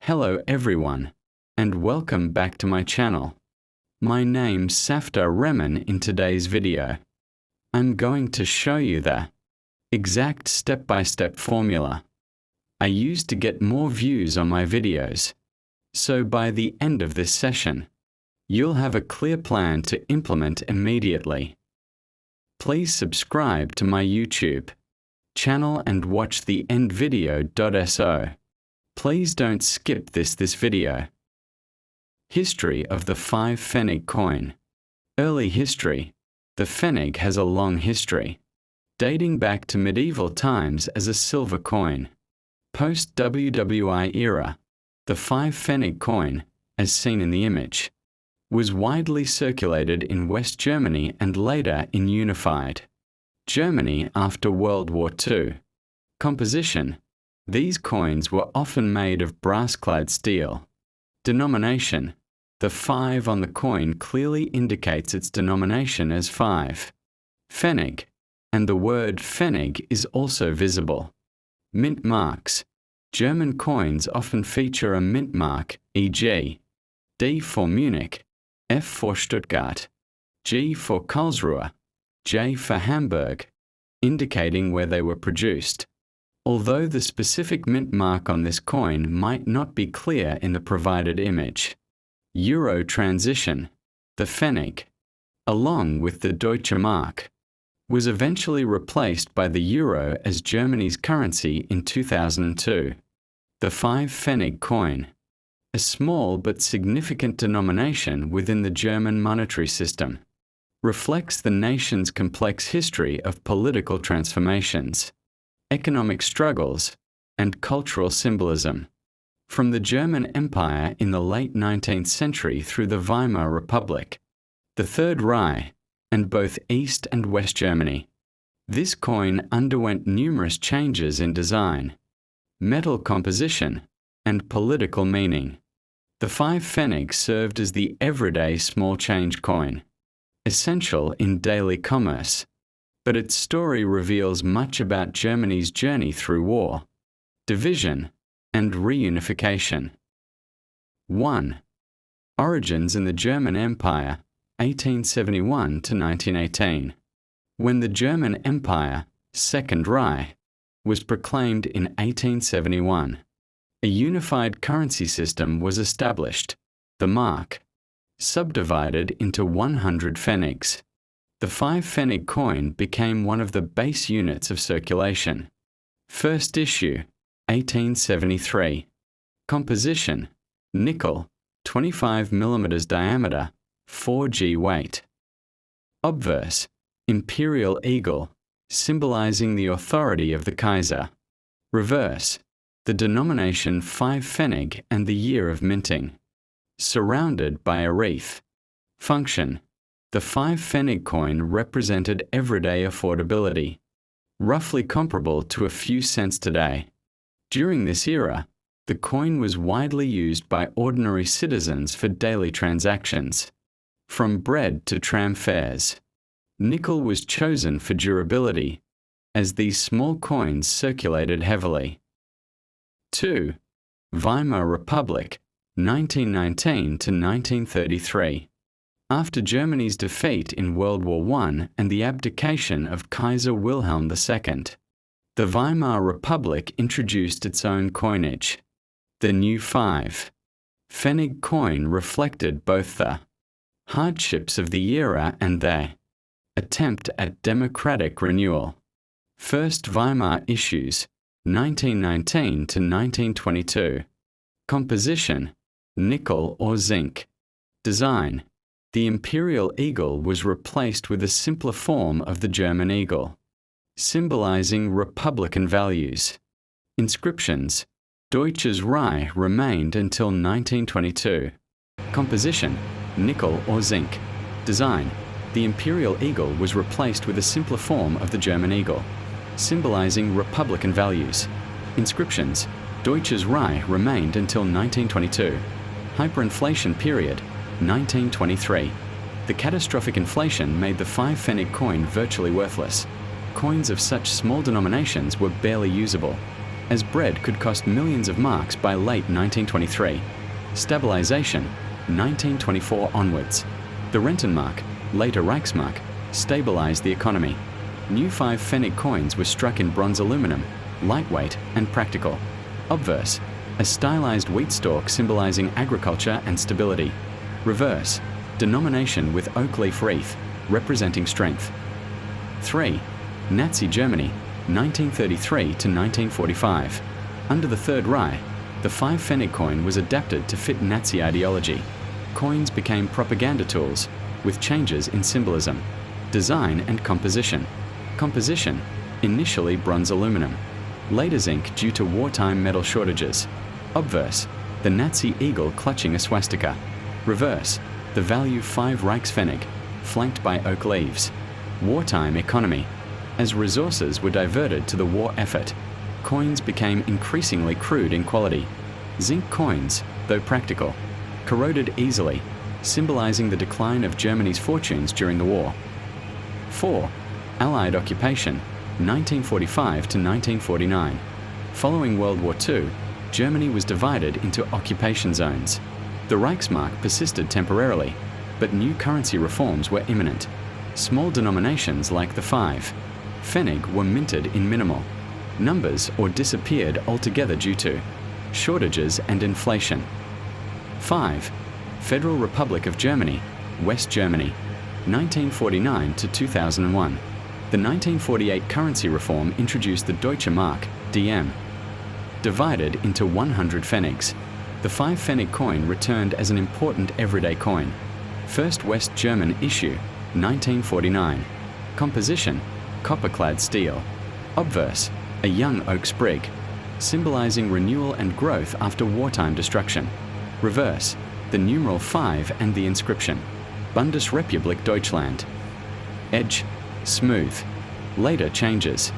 Hello everyone, and welcome back to my channel. My name's Safta Remen. In today's video, I'm going to show you the exact step-by-step formula I use to get more views on my videos. So by the end of this session, you'll have a clear plan to implement immediately. Please subscribe to my YouTube channel and watch the end video.so. Please don't skip this video. History of the 5 Pfennig coin. Early history. The Pfennig has a long history, dating back to medieval times as a silver coin. Post-WWII Era. The 5 Pfennig coin, as seen in the image, was widely circulated in West Germany and later in unified Germany after World War II. Composition. These coins were often made of brass-clad steel. Denomination. The 5 on the coin clearly indicates its denomination as 5 Pfennig, and the word Pfennig is also visible. Mint marks. German coins often feature a mint mark, e.g., D for Munich, F for Stuttgart, G for Karlsruhe, J for Hamburg, indicating where they were produced. Although the specific mint mark on this coin might not be clear in the provided image. Euro transition. The Pfennig, along with the Deutsche Mark, was eventually replaced by the euro as Germany's currency in 2002. The 5 Pfennig coin, a small but significant denomination within the German monetary system, reflects the nation's complex history of political transformations, economic struggles, and cultural symbolism. From the German Empire in the late 19th century through the Weimar Republic, the Third Reich, and both East and West Germany, this coin underwent numerous changes in design, metal composition, and political meaning. The 5 Pfennig served as the everyday small change coin, essential in daily commerce, but its story reveals much about Germany's journey through war, division, and reunification. 1. Origins in the German Empire, 1871 to 1918. When the German Empire, Second Reich, was proclaimed in 1871, a unified currency system was established, the mark, subdivided into 100 Pfennigs. The 5 Pfennig coin became one of the base units of circulation. First issue, 1873. Composition, nickel, 25 mm diameter, 4g weight. Obverse, imperial eagle, symbolizing the authority of the Kaiser. Reverse, the denomination 5 Pfennig and the year of minting. Surrounded by a wreath. Function. The 5 Pfennig coin represented everyday affordability, roughly comparable to a few cents today. During this era, the coin was widely used by ordinary citizens for daily transactions, from bread to tram fares. Nickel was chosen for durability, as these small coins circulated heavily. 2. Weimar Republic, 1919 to 1933. After Germany's defeat in World War I and the abdication of Kaiser Wilhelm II, the Weimar Republic introduced its own coinage. The new 5 Pfennig coin reflected both the hardships of the era and their attempt at democratic renewal. First Weimar issues, 1919 to 1922. Composition, nickel or zinc. Design. The imperial eagle was replaced with a simpler form of the German eagle, symbolizing republican values. Inscriptions. Deutsches Reich remained until 1922. Composition, nickel or zinc. Design. The imperial eagle was replaced with a simpler form of the German eagle, symbolizing republican values. Inscriptions. Deutsches Reich remained until 1922. Hyperinflation period, 1923. The catastrophic inflation made the 5 Pfennig coin virtually worthless. Coins of such small denominations were barely usable. as bread could cost millions of marks by late 1923. Stabilization, 1924 onwards. The Rentenmark, later Reichsmark, stabilized the economy. New 5 Pfennig coins were struck in bronze aluminum, lightweight and practical. Obverse, a stylized wheat stalk symbolizing agriculture and stability. Reverse, denomination with oak leaf wreath, representing strength. 3. Nazi Germany, 1933 to 1945. Under the Third Reich, the 5 Pfennig coin was adapted to fit Nazi ideology. Coins became propaganda tools, with changes in symbolism, design and composition. Composition, initially bronze aluminum, later zinc due to wartime metal shortages. Obverse, the Nazi eagle clutching a swastika. Reverse, the value 5 Reichspfennig, flanked by oak leaves. Wartime economy. As resources were diverted to the war effort, coins became increasingly crude in quality. Zinc coins, though practical, corroded easily, symbolizing the decline of Germany's fortunes during the war. 4. Allied occupation, 1945 to 1949. Following World War II, Germany was divided into occupation zones. The Reichsmark persisted temporarily, but new currency reforms were imminent. Small denominations like the 5 Pfennig were minted in minimal numbers or disappeared altogether due to shortages and inflation. 5. Federal Republic of Germany, West Germany, 1949 to 2001. The 1948 currency reform introduced the Deutsche Mark, DM. Divided into 100 Pfennigs, the 5 Pfennig coin returned as an important everyday coin. First West German issue, 1949. Composition, copper-clad steel. Obverse, a young oak sprig, symbolizing renewal and growth after wartime destruction. Reverse, the numeral 5 and the inscription, Bundesrepublik Deutschland. Edge, smooth. Later changes.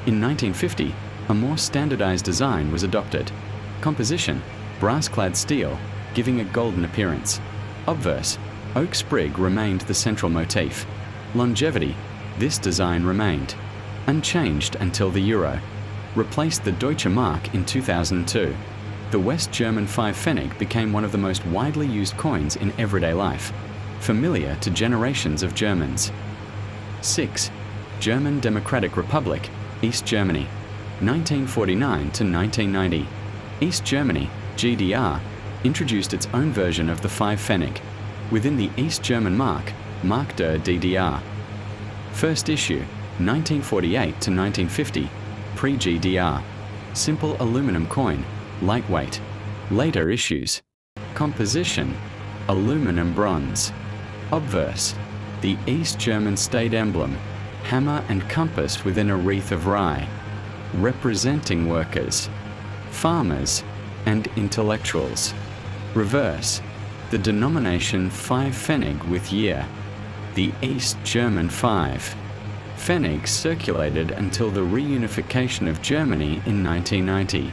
In 1950, a more standardized design was adopted. Composition, brass-clad steel, giving a golden appearance. Obverse, oak sprig remained the central motif. Longevity, this design remained unchanged until the euro replaced the Deutsche Mark in 2002. The West German 5 Pfennig became one of the most widely used coins in everyday life, familiar to generations of Germans. 6. German Democratic Republic, East Germany, 1949 to 1990. East Germany, GDR, introduced its own version of the 5 Pfennig, within the East German Mark, Mark der DDR. First issue, 1948 to 1950, pre-GDR. Simple aluminum coin, lightweight. Later issues. Composition, aluminum bronze. Obverse, the East German state emblem, hammer and compass within a wreath of rye, representing workers, farmers, and intellectuals. Reverse, the denomination 5 Pfennig with year, the East German 5. Pfennig circulated until the reunification of Germany in 1990,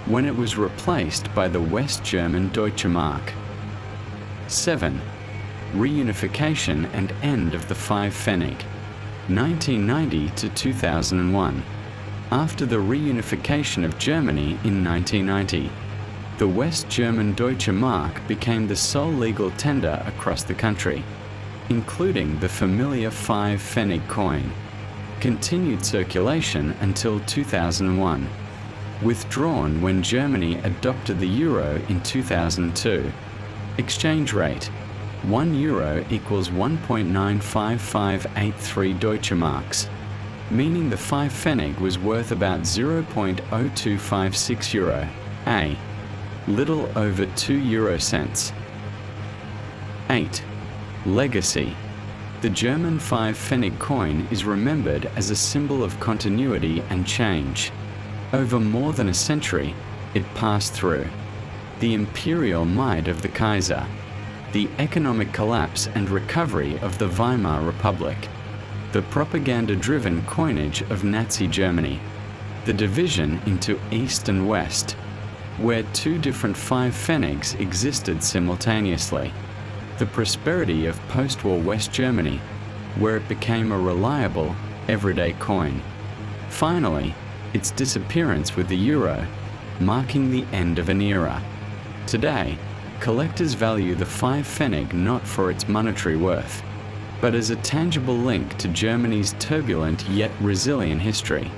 when it was replaced by the West German Deutsche Mark. 7. Reunification and end of the 5 Pfennig, 1990 to 2001. After the reunification of Germany in 1990, the West German Deutsche Mark became the sole legal tender across the country, including the familiar 5 Pfennig coin. Continued circulation until 2001. Withdrawn when Germany adopted the euro in 2002. Exchange rate: €1 equals 1.95583 Deutsche Marks, meaning the 5 Pfennig was worth about €0.0256, a little over 2 euro cents. 8. Legacy. The German 5 Pfennig coin is remembered as a symbol of continuity and change. Over more than a century, it passed through the imperial might of the Kaiser, the economic collapse and recovery of the Weimar Republic, the propaganda-driven coinage of Nazi Germany, the division into East and West, where 2 different 5 Pfennigs existed simultaneously, the prosperity of post-war West Germany, where it became a reliable, everyday coin. Finally, its disappearance with the euro marking the end of an era. Today, collectors value the 5 Pfennig not for its monetary worth, but as a tangible link to Germany's turbulent yet resilient history.